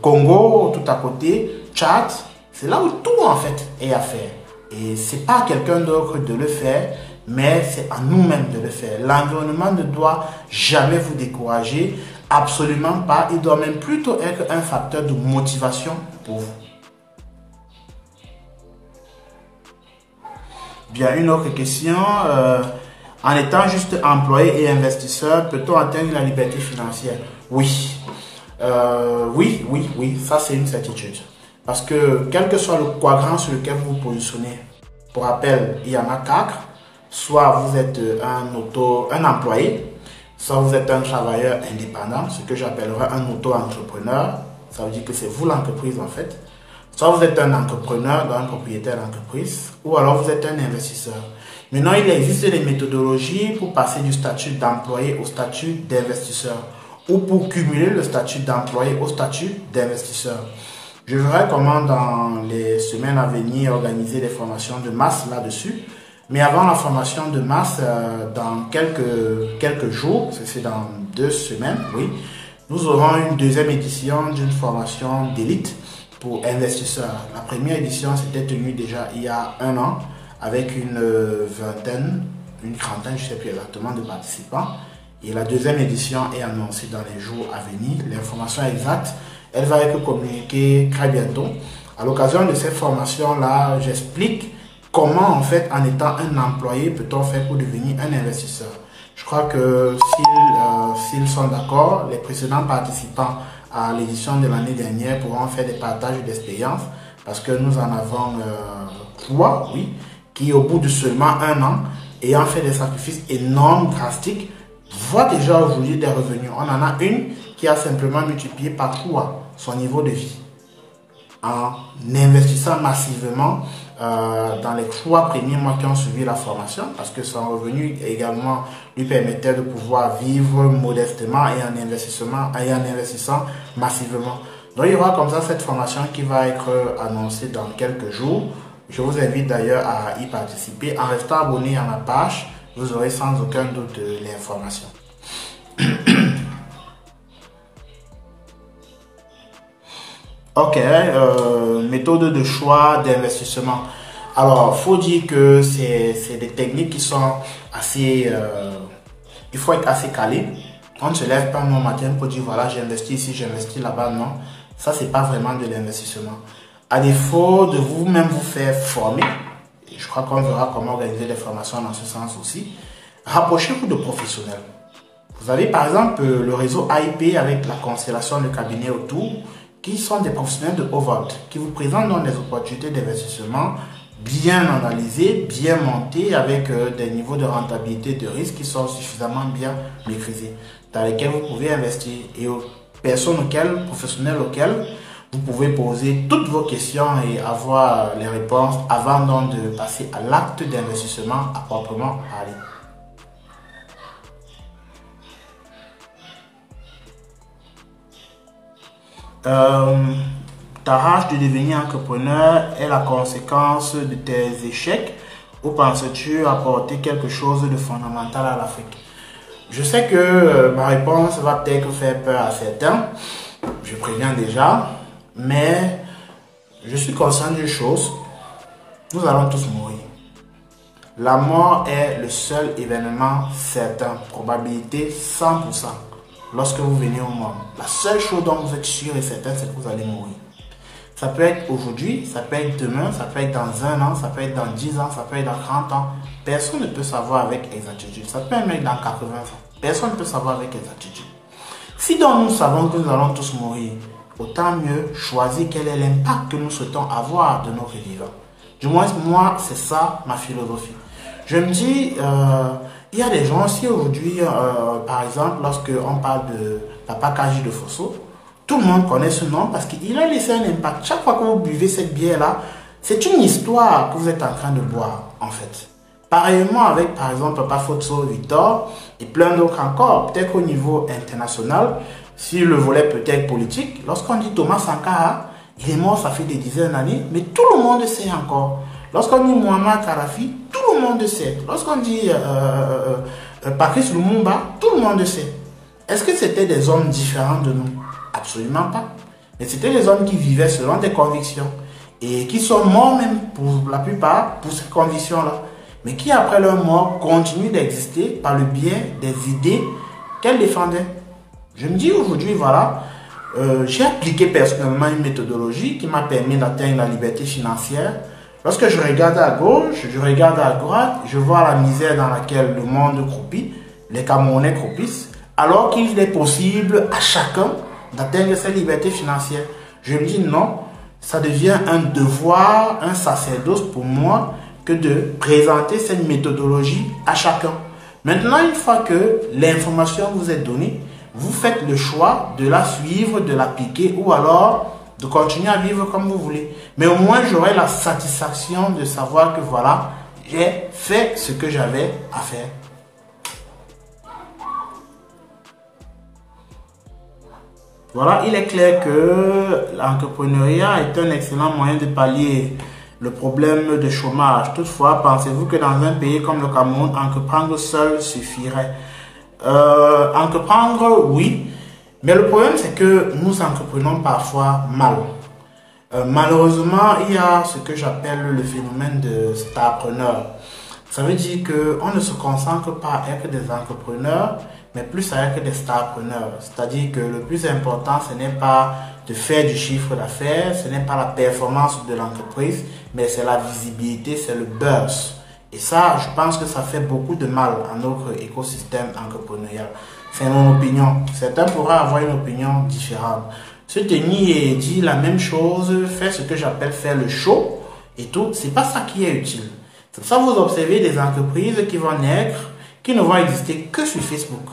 Congo, tout à côté, Tchad, c'est là où tout en fait est à faire. Et ce n'est pas à quelqu'un d'autre de le faire, mais c'est à nous-mêmes de le faire. L'environnement ne doit jamais vous décourager, absolument pas. Il doit même plutôt être un facteur de motivation pour vous. Bien, une autre question. En étant juste employé et investisseur, peut-on atteindre la liberté financière? Oui. Oui, ça c'est une certitude. Parce que quel que soit le quadrant sur lequel vous vous positionnez, pour rappel, il y en a 4. Soit vous êtes un employé, soit vous êtes un travailleur indépendant, ce que j'appellerais un auto-entrepreneur. Ça veut dire que c'est vous l'entreprise en fait. Soit vous êtes un entrepreneur, un propriétaire d'entreprise, ou alors vous êtes un investisseur. Maintenant, il existe des méthodologies pour passer du statut d'employé au statut d'investisseur, ou pour cumuler le statut d'employé au statut d'investisseur. Je verrai comment dans les semaines à venir organiser des formations de masse là-dessus. Mais avant la formation de masse, dans quelques jours, c'est dans 2 semaines, oui, nous aurons une deuxième édition d'une formation d'élite pour investisseurs. La première édition s'était tenue déjà il y a 1 an avec une vingtaine, une trentaine, je ne sais plus exactement, de participants. Et la deuxième édition est annoncée dans les jours à venir. L'information exacte, elle va être communiquée très bientôt. À l'occasion de cette formation-là, j'explique comment, en fait, en étant un employé, peut-on faire pour devenir un investisseur. Je crois que s'ils sont d'accord, les précédents participants à l'édition de l'année dernière pourront faire des partages d'expérience parce que nous en avons 3, oui, qui au bout de seulement 1 an, ayant fait des sacrifices énormes, drastiques, voient déjà aujourd'hui des revenus. On en a une qui a simplement multiplié par 3 son niveau de vie en investissant massivement dans les 3 premiers mois qui ont suivi la formation, parce que son revenu également lui permettait de pouvoir vivre modestement et en investissant massivement. Donc il y aura comme ça cette formation qui va être annoncée dans quelques jours. Je vous invite d'ailleurs à y participer. En restant abonné à ma page, vous aurez sans aucun doute l'information. Ok, méthode de choix d'investissement. Alors, faut dire que c'est des techniques qui sont assez... il faut être assez calé. On ne se lève pas le matin pour dire voilà, j'investis ici, j'investis là-bas. Non, ça, c'est pas vraiment de l'investissement. À défaut de vous-même vous faire former, et je crois qu'on verra comment organiser des formations dans ce sens aussi, rapprochez-vous de professionnels. Vous avez par exemple le réseau AIP avec la constellation de cabinets autour, qui sont des professionnels de haut vote, qui vous présentent donc des opportunités d'investissement bien analysées, bien montées, avec des niveaux de rentabilité, de risque qui sont suffisamment bien maîtrisés, dans lesquels vous pouvez investir, et aux personnes professionnels auxquels vous pouvez poser toutes vos questions et avoir les réponses avant donc de passer à l'acte d'investissement à proprement parler. Ta rage de devenir entrepreneur est la conséquence de tes échecs ou penses-tu apporter quelque chose de fondamental à l'Afrique? Je sais que ma réponse va peut-être faire peur à certains, je préviens déjà, mais je suis conscient d'une chose, nous allons tous mourir. La mort est le seul événement certain, probabilité 100%. Lorsque vous venez au monde, la seule chose dont vous êtes sûr et certain, c'est que vous allez mourir. Ça peut être aujourd'hui, ça peut être demain, ça peut être dans 1 an, ça peut être dans 10 ans, ça peut être dans 30 ans. Personne ne peut savoir avec exactitude. Ça peut être dans 80 ans. Personne ne peut savoir avec exactitude. Si donc nous savons que nous allons tous mourir, autant mieux choisir quel est l'impact que nous souhaitons avoir de notre vivant. Du moins, moi, c'est ça ma philosophie. Je me dis, il y a des gens aussi aujourd'hui, par exemple, lorsqu'on parle de Papa Kaji de Fosso, tout le monde connaît ce nom parce qu'il a laissé un impact. Chaque fois que vous buvez cette bière-là, c'est une histoire que vous êtes en train de boire, en fait. Pareillement avec, par exemple, Papa Fosso Victor et plein d'autres encore, peut-être au niveau international, si le volet peut être politique, lorsqu'on dit Thomas Sankara, il est mort, ça fait des dizaines d'années, mais tout le monde sait encore. Lorsqu'on dit Muammar Kadhafi, tout le monde sait. Lorsqu'on dit Patrice Lumumba, tout le monde sait. Est-ce que c'était des hommes différents de nous? Absolument pas. Mais c'était des hommes qui vivaient selon des convictions et qui sont morts même pour la plupart pour ces convictions-là. Mais qui après leur mort continuent d'exister par le biais des idées qu'elles défendaient. Je me dis aujourd'hui, voilà, j'ai appliqué personnellement une méthodologie qui m'a permis d'atteindre la liberté financière. Lorsque je regarde à gauche, je regarde à droite, je vois la misère dans laquelle le monde croupit, les Camerounais croupissent, alors qu'il est possible à chacun d'atteindre sa liberté financière. Je me dis non, ça devient un devoir, un sacerdoce pour moi que de présenter cette méthodologie à chacun. Maintenant, une fois que l'information vous est donnée, vous faites le choix de la suivre, de l'appliquer ou alors de continuer à vivre comme vous voulez. Mais au moins, j'aurai la satisfaction de savoir que voilà, j'ai fait ce que j'avais à faire. Voilà, il est clair que l'entrepreneuriat est un excellent moyen de pallier le problème de chômage. Toutefois, pensez-vous que dans un pays comme le Cameroun, entreprendre seul suffirait? Entreprendre, oui. Mais le problème, c'est que nous entreprenons parfois mal. Malheureusement, il y a ce que j'appelle le phénomène de starpreneur. Ça veut dire qu'on ne se concentre pas à être des entrepreneurs, mais plus à être des starpreneurs. C'est-à-dire que le plus important, ce n'est pas de faire du chiffre d'affaires, ce n'est pas la performance de l'entreprise, mais c'est la visibilité, c'est le buzz. Et ça, je pense que ça fait beaucoup de mal à notre écosystème entrepreneurial. C'est mon opinion. Certains pourraient avoir une opinion différente. Se tenir et dire la même chose, faire ce que j'appelle faire le show et tout, c'est pas ça qui est utile. C'est pour ça que vous observez des entreprises qui vont naître, qui ne vont exister que sur Facebook.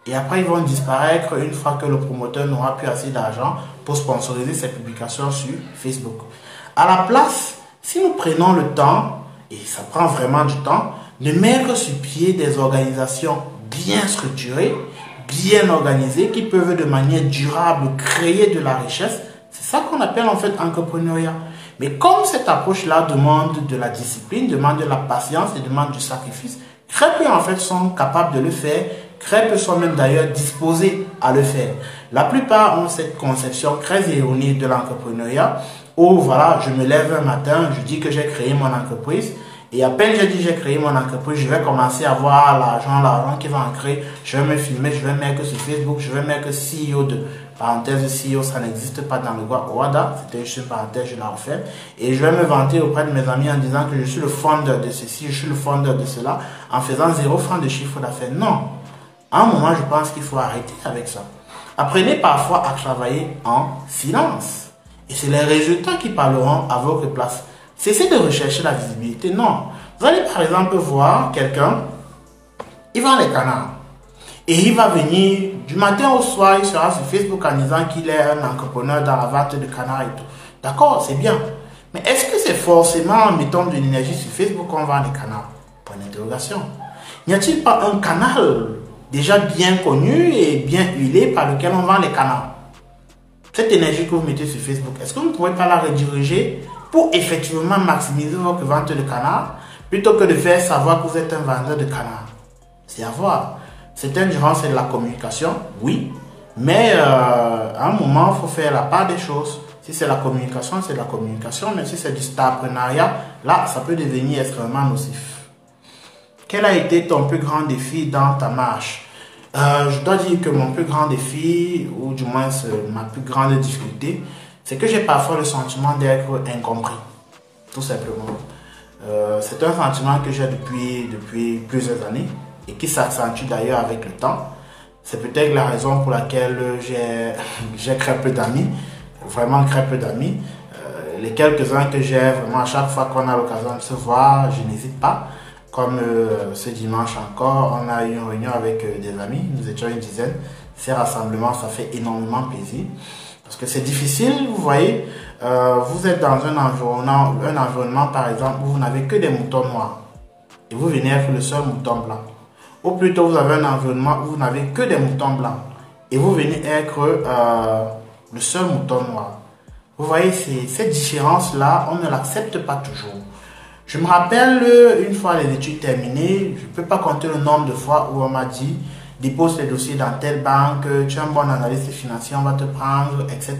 Et après, ils vont disparaître une fois que le promoteur n'aura plus assez d'argent pour sponsoriser ses publications sur Facebook. À la place, si nous prenons le temps, et ça prend vraiment du temps, de mettre sur pied des organisations bien structurées, bien organisées, qui peuvent de manière durable créer de la richesse, c'est ça qu'on appelle en fait entrepreneuriat. Mais comme cette approche-là demande de la discipline, demande de la patience et demande du sacrifice, très peu en fait sont capables de le faire, très peu sont même d'ailleurs disposés à le faire. La plupart ont cette conception très erronée de l'entrepreneuriat où voilà, je me lève un matin, je dis que j'ai créé mon entreprise et à peine j'ai dit j'ai créé mon entreprise, je vais commencer à voir l'argent qui va en créer, je vais me filmer, je vais mettre sur Facebook, je vais mettre CEO de parenthèse CEO, ça n'existe pas dans le WADA, c'était juste une parenthèse, je la refais. Et je vais me vanter auprès de mes amis en disant que je suis le fondeur de ceci, je suis le fondeur de cela, en faisant 0 francs de chiffre d'affaires. Non. À un moment, je pense qu'il faut arrêter avec ça. Apprenez parfois à travailler en silence. Et c'est les résultats qui parleront à votre place. Cessez de rechercher la visibilité. Non. Vous allez par exemple voir quelqu'un, il vend les canards. Et il va venir du matin au soir, il sera sur Facebook en disant qu'il est un entrepreneur dans la vente de canards et tout. D'accord, c'est bien. Mais est-ce que c'est forcément en mettant de l'énergie sur Facebook qu'on vend les canards? Point d'interrogation. N'y a-t-il pas un canal déjà bien connu et bien huilé par lequel on vend les canards? Cette énergie que vous mettez sur Facebook, est-ce que vous ne pouvez pas la rediriger pour effectivement maximiser votre vente de canards plutôt que de faire savoir que vous êtes un vendeur de canards? C'est à voir. Certaines diront c'est de la communication, oui, mais à un moment, il faut faire la part des choses. Si c'est la communication, c'est de la communication, mais si c'est du starpreneuriat, là, ça peut devenir extrêmement nocif. Quel a été ton plus grand défi dans ta marche? Je dois dire que mon plus grand défi, ou du moins ma plus grande difficulté, c'est que j'ai parfois le sentiment d'être incompris, tout simplement. C'est un sentiment que j'ai depuis plusieurs années et qui s'accentue d'ailleurs avec le temps. C'est peut-être la raison pour laquelle j'ai très peu d'amis, vraiment très peu d'amis. Les quelques-uns que j'ai, vraiment à chaque fois qu'on a l'occasion de se voir, je n'hésite pas. Comme ce dimanche encore, on a eu une réunion avec des amis, nous étions une dizaine. Ces rassemblements, ça fait énormément plaisir. Parce que c'est difficile, vous voyez, vous êtes dans un environnement par exemple où vous n'avez que des moutons noirs. Et vous venez être le seul mouton blanc. Ou plutôt vous avez un environnement où vous n'avez que des moutons blancs. Et vous venez être le seul mouton noir. Vous voyez, cette différence-là, on ne l'accepte pas toujours. Je me rappelle une fois les études terminées, je ne peux pas compter le nombre de fois où on m'a dit dépose les dossiers dans telle banque, tu es un bon analyste financier, on va te prendre, etc.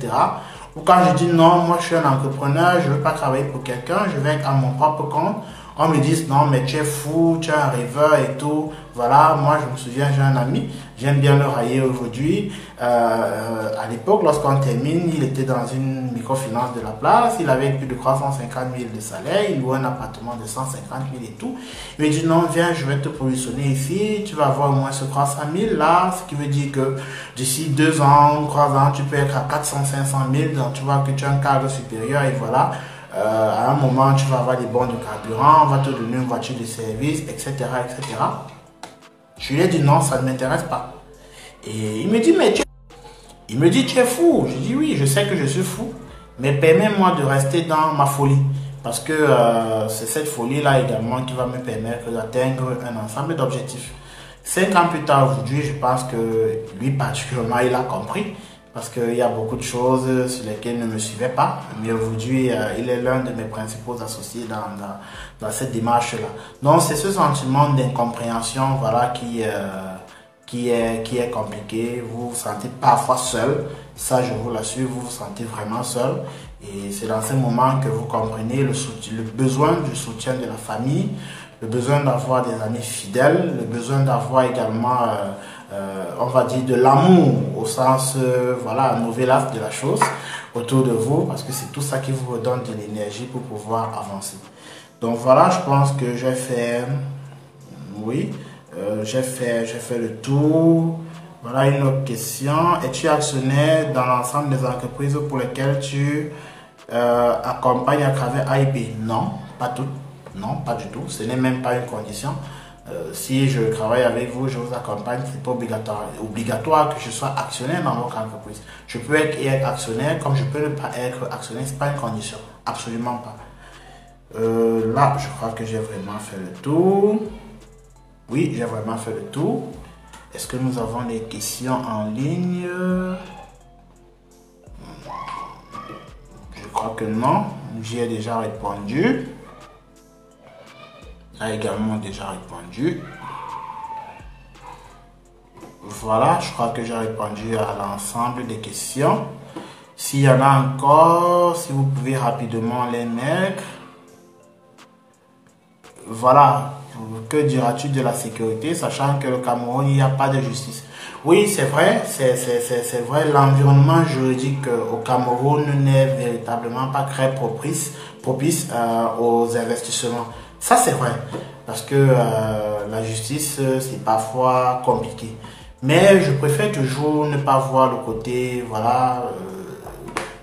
Ou quand je dis non, moi je suis un entrepreneur, je ne veux pas travailler pour quelqu'un, je vais être à mon propre compte. On me dit non mais tu es fou, tu es un rêveur et tout. Voilà, moi je me souviens, j'ai un ami, j'aime bien le railler aujourd'hui. À l'époque, lorsqu'on termine, il était dans une microfinance de la place, il avait plus de 350 000 de salaire, il louait un appartement de 150 000 et tout. Il me dit non, viens, je vais te positionner ici, tu vas avoir au moins ce 300 000 là, ce qui veut dire que d'ici 2 ans, 3 ans, tu peux être à 400, 500 000, donc tu vois que tu as un cadre supérieur et voilà. À un moment, tu vas avoir des bons de carburant, on va te donner une voiture de service, etc., etc. Je lui ai dit non, ça ne m'intéresse pas. Et il me dit, tu es fou. Je dis oui, je sais que je suis fou, mais permets-moi de rester dans ma folie. Parce que c'est cette folie-là également qui va me permettre d'atteindre un ensemble d'objectifs. 5 ans plus tard aujourd'hui, je pense que lui particulièrement, il a compris. Parce qu'il y a beaucoup de choses sur lesquelles il ne me suivait pas. Mais aujourd'hui, il est l'un de mes principaux associés dans cette démarche-là. Donc, c'est ce sentiment d'incompréhension voilà, qui est compliqué. Vous vous sentez parfois seul. Ça, je vous l'assure, vous vous sentez vraiment seul. Et c'est dans ces moments que vous comprenez le besoin du soutien de la famille, le besoin d'avoir des amis fidèles, le besoin d'avoir également, on va dire, de l'amour au sens, voilà, nouvelas de la chose autour de vous, parce que c'est tout ça qui vous redonne de l'énergie pour pouvoir avancer. Donc voilà, je pense que j'ai fait, oui, j'ai fait le tour. Voilà une autre question. Es-tu actionnaire dans l'ensemble des entreprises pour lesquelles tu accompagnes à travers AIP? Non, pas toutes. Non, pas du tout. Ce n'est même pas une condition. Si je travaille avec vous, je vous accompagne, ce n'est pas obligatoire que je sois actionnaire dans votre entreprise. Je peux être actionnaire comme je peux ne pas être actionnaire, ce n'est pas une condition. Absolument pas. Là, je crois que j'ai vraiment fait le tour. Oui, j'ai vraiment fait le tour. Est-ce que nous avons des questions en ligne? Je crois que non. J'y ai déjà répondu. A également déjà répondu. Voilà, je crois que j'ai répondu à l'ensemble des questions. S'il y en a encore, si vous pouvez rapidement les mettre. Voilà, que diras-tu de la sécurité, sachant que le Cameroun, il n'y a pas de justice? Oui, c'est vrai, c'est vrai, l'environnement juridique au Cameroun n'est véritablement pas très propice aux investissements. Ça, c'est vrai, parce que la justice, c'est parfois compliqué. Mais je préfère toujours ne pas voir le côté, voilà,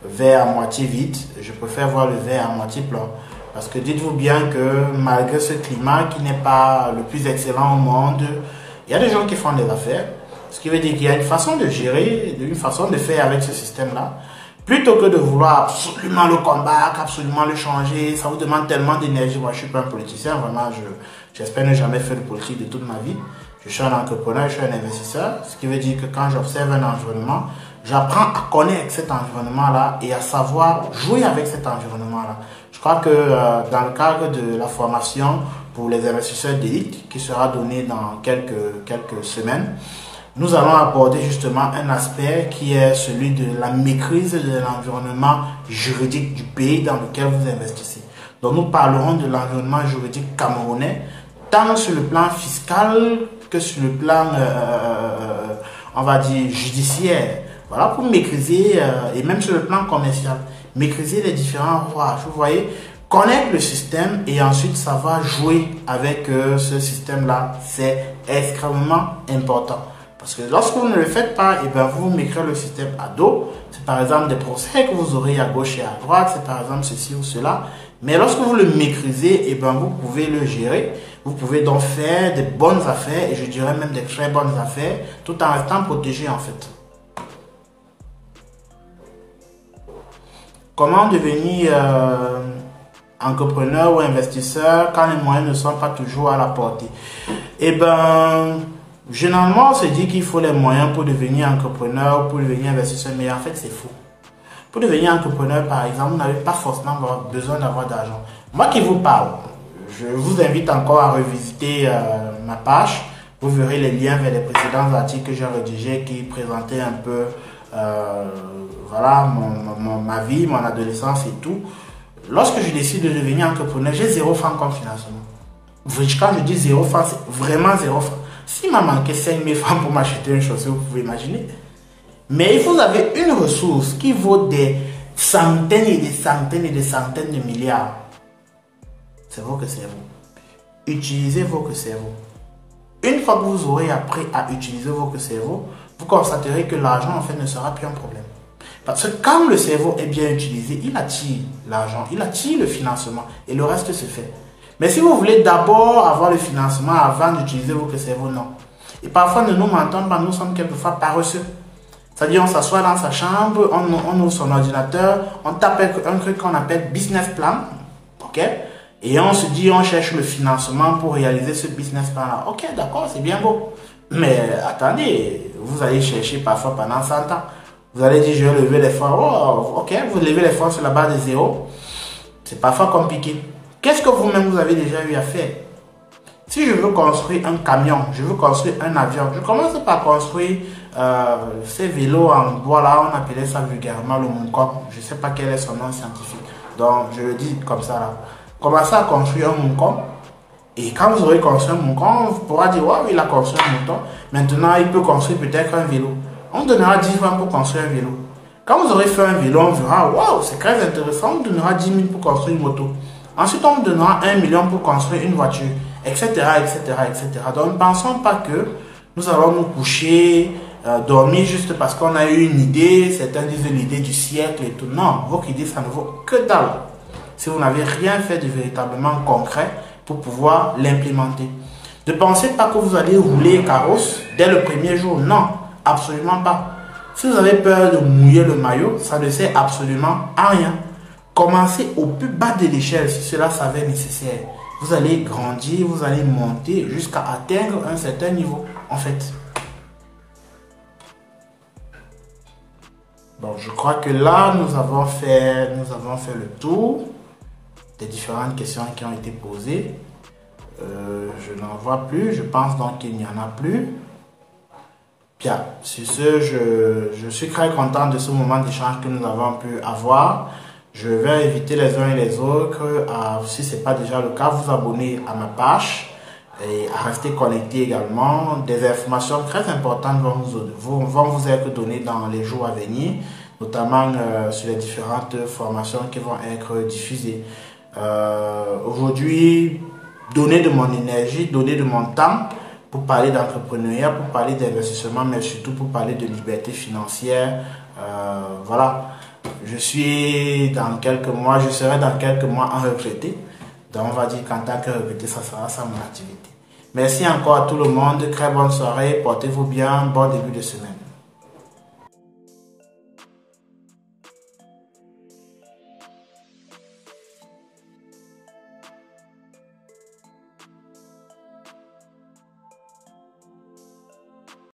verre à moitié vide. Je préfère voir le verre à moitié plein. Parce que dites-vous bien que malgré ce climat qui n'est pas le plus excellent au monde, il y a des gens qui font des affaires. Ce qui veut dire qu'il y a une façon de gérer, une façon de faire avec ce système-là. Plutôt que de vouloir absolument le combattre, absolument le changer, ça vous demande tellement d'énergie. Moi, je ne suis pas un politicien, vraiment, j'espère ne jamais faire de politique de toute ma vie. Je suis un entrepreneur, je suis un investisseur. Ce qui veut dire que quand j'observe un environnement, j'apprends à connaître cet environnement-là et à savoir jouer avec cet environnement-là. Je crois que dans le cadre de la formation pour les investisseurs d'élite, qui sera donnée dans quelques semaines, nous allons aborder justement un aspect qui est celui de la maîtrise de l'environnement juridique du pays dans lequel vous investissez. Donc nous parlerons de l'environnement juridique camerounais, tant sur le plan fiscal que sur le plan, on va dire, judiciaire. Voilà, pour maîtriser, et même sur le plan commercial, maîtriser les différents rouages. Vous voyez, connaître le système et ensuite savoir jouer avec ce système-là, c'est extrêmement important. Parce que lorsque vous ne le faites pas, et bien vous mettrez le système à dos. C'est par exemple des procès que vous aurez à gauche et à droite, c'est par exemple ceci ou cela. Mais lorsque vous le maîtrisez, et bien vous pouvez le gérer. Vous pouvez donc faire des bonnes affaires, et je dirais même des très bonnes affaires, tout en restant protégé en fait. Comment devenir entrepreneur ou investisseur quand les moyens ne sont pas toujours à la portée? Eh bien, généralement, on se dit qu'il faut les moyens pour devenir entrepreneur, pour devenir investisseur, mais en fait, c'est faux. Pour devenir entrepreneur, par exemple, vous n'avez pas forcément besoin d'avoir d'argent. Moi qui vous parle, je vous invite encore à revisiter ma page. Vous verrez les liens vers les précédents articles que j'ai rédigés qui présentaient un peu voilà, ma vie, mon adolescence et tout. Lorsque je décide de devenir entrepreneur, j'ai 0 francs comme financement. Quand je dis 0 francs, c'est vraiment 0 francs. S'il m'a manqué 5 000 francs pour m'acheter une chaussure, vous pouvez imaginer. Mais vous avez une ressource qui vaut des centaines et des centaines et des centaines de milliards. C'est votre cerveau. Utilisez votre cerveau. Une fois que vous aurez appris à utiliser votre cerveau, vous constaterez que l'argent en fait ne sera plus un problème. Parce que quand le cerveau est bien utilisé, il attire l'argent, il attire le financement et le reste se fait. Mais si vous voulez d'abord avoir le financement avant d'utiliser votre cerveau, non. Et parfois, ne nous mentons pas, nous sommes quelquefois paresseux. C'est-à-dire, on s'assoit dans sa chambre, on ouvre son ordinateur, on tape un truc qu'on appelle business plan, ok? Et on se dit, on cherche le financement pour réaliser ce business plan-là. Ok, d'accord, c'est bien beau. Mais attendez, vous allez chercher parfois pendant 100 ans. Vous allez dire, je vais lever les fonds. Oh, ok, vous levez les fonds sur la base de zéro. C'est parfois compliqué. Qu'est-ce que vous-même vous avez déjà eu à faire? Si je veux construire un camion, je veux construire un avion, je commence par construire ces vélos en bois là, on appelait ça vulgairement le Moncom. Je ne sais pas quel est son nom scientifique. Donc je le dis comme ça là. Commencez à construire un Moncom. Et quand vous aurez construit un Moncom, vous pourrez dire, ouais, il a construit un mouton. Maintenant, il peut construire peut-être un vélo. On donnera 10 francs pour construire un vélo. Quand vous aurez fait un vélo, on verra, waouh, c'est très intéressant, on vous donnera 10 000 pour construire une moto. Ensuite, on vous donnera 1 million pour construire une voiture, etc., etc., etc. Donc, ne pensons pas que nous allons nous coucher, dormir juste parce qu'on a eu une idée, certains disent l'idée du siècle et tout. Non, votre idée, ça ne vaut que dalle. Si vous n'avez rien fait de véritablement concret pour pouvoir l'implémenter. Ne pensez pas que vous allez rouler carrosse dès le premier jour. Non, absolument pas. Si vous avez peur de mouiller le maillot, ça ne sert absolument à rien. Commencez au plus bas de l'échelle si cela s'avère nécessaire. Vous allez grandir, vous allez monter jusqu'à atteindre un certain niveau, en fait. Bon, je crois que là, nous avons fait le tour des différentes questions qui ont été posées. Je n'en vois plus, je pense donc qu'il n'y en a plus. Bien, sur ce, je suis très content de ce moment d'échange que nous avons pu avoir. Je vais inviter les uns et les autres à, si ce n'est pas déjà le cas, vous abonner à ma page et à rester connectés également. Des informations très importantes vont vous être données dans les jours à venir, notamment sur les différentes formations qui vont être diffusées. Aujourd'hui, donner de mon énergie, donner de mon temps pour parler d'entrepreneuriat, pour parler d'investissement, mais surtout pour parler de liberté financière. Voilà. Je serai dans quelques mois en retraité. Donc on va dire qu'en tant que retraité, ça sera ça mon activité. Merci encore à tout le monde. Très bonne soirée. Portez-vous bien. Bon début de semaine.